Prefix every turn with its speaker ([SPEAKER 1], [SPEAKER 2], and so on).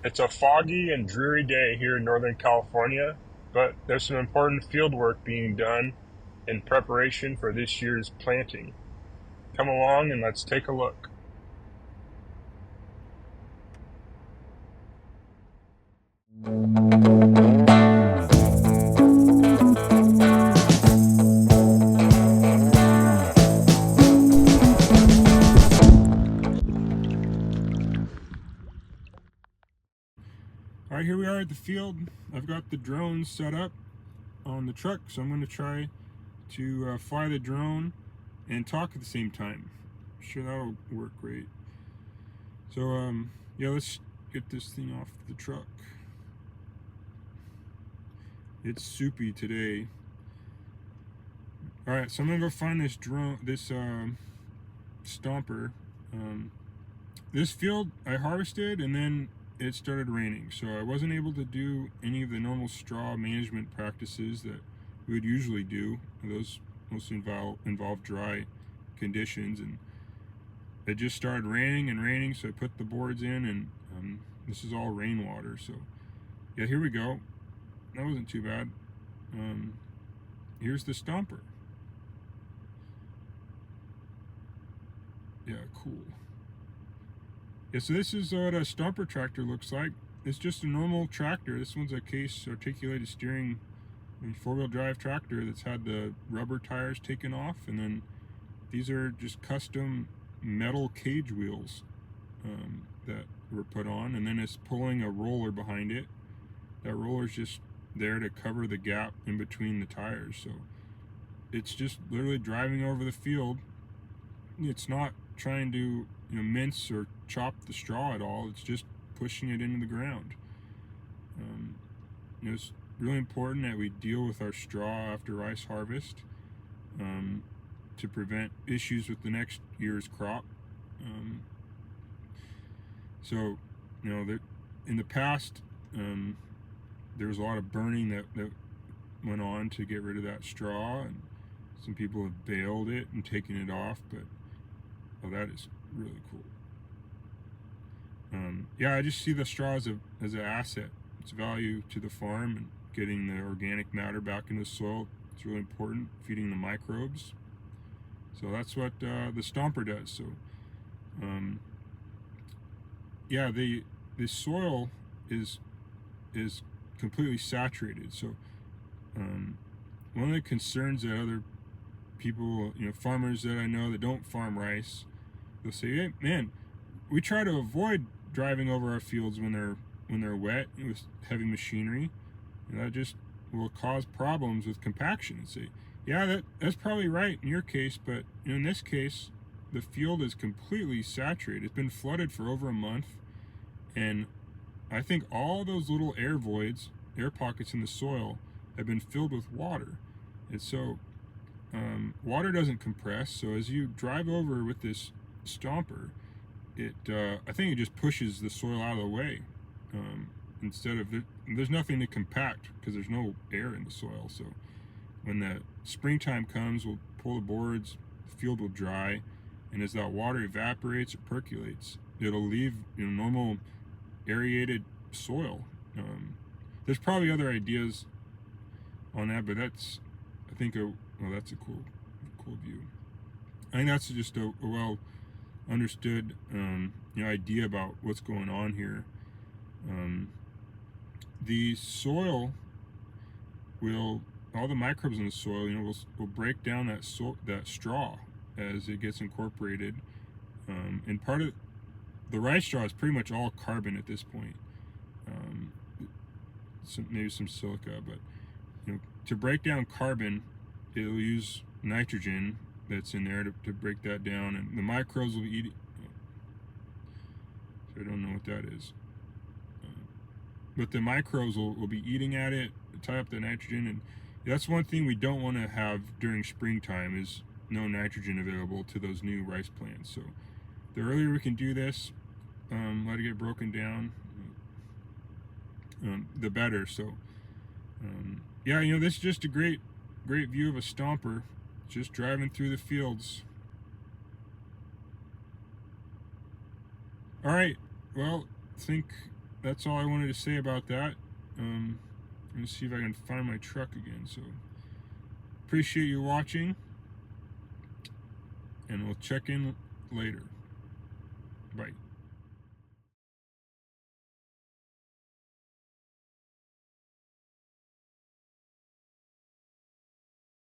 [SPEAKER 1] It's a foggy and dreary day here in Northern California, but there's some important field work being done in preparation for this year's planting. Come along and let's take a look. All right, here we are at the field. I've got the drone set up on the truck, so I'm going to try to fly the drone and talk at the same time. I'm sure that'll work great. So, yeah, let's get this thing off the truck. It's soupy today. All right, so I'm gonna go find this drone, this stomper. This field I harvested, and then it started raining, so I wasn't able to do any of the normal straw management practices that we would usually do. Those mostly involve dry conditions, and it just started raining and raining, so I put the boards in, and this is all rainwater. So yeah, here we go. That wasn't too bad. Here's the stomper. Yeah, cool. Yeah, so this is what a stomper tractor looks like. It's just a normal tractor. This one's a case articulated steering four-wheel drive tractor that's had the rubber tires taken off, and then these are just custom metal cage wheels that were put on, and then it's pulling a roller behind it. That roller's just there to cover the gap in between the tires, so it's just literally driving over the field. It's not trying to mince or chop the straw at all. It's just pushing it into the ground. It's really important that we deal with our straw after rice harvest to prevent issues with the next year's crop. So, in the past, there was a lot of burning that went on to get rid of that straw, and some people have baled it and taken it off, but that is really cool. Yeah, I just see the straw as an asset. It's value to the farm, and getting the organic matter back into the soil. It's really important, feeding the microbes. So that's what the stomper does. So, yeah, the soil is completely saturated. So, one of the concerns that other people, farmers that I know that don't farm rice, they'll say, "Hey, man, we try to avoid driving over our fields when they're wet with heavy machinery, and that just will cause problems with compaction." And say, yeah, that's probably right in your case, but in this case, the field is completely saturated. It's been flooded for over a month, and I think all those little air voids, air pockets in the soil, have been filled with water. And so water doesn't compress, so as you drive over with this stomper, I think it just pushes the soil out of the way. Instead of there's nothing to compact because there's no air in the soil. So when the springtime comes, we'll pull the boards, the field will dry, and as that water evaporates or percolates, it'll leave normal aerated soil. There's probably other ideas on that, but that's that's a cool view. I think that's just a well understood idea about what's going on here. The soil all the microbes in the soil, will break down that straw as it gets incorporated. And part of the rice straw is pretty much all carbon at this point. Maybe some silica, but to break down carbon, it'll use nitrogen that's in there to break that down, and the microbes will be eating. So I don't know what that is, but the microbes will be eating at it, tie up the nitrogen, and that's one thing we don't want to have during springtime is no nitrogen available to those new rice plants. So the earlier we can do this, let it get broken down, the better. So yeah, this is just a great view of a stomper just driving through the fields. All right, well, I think that's all I wanted to say about that. I'm gonna see if I can find my truck again. So appreciate you watching, and we'll check in later. Bye.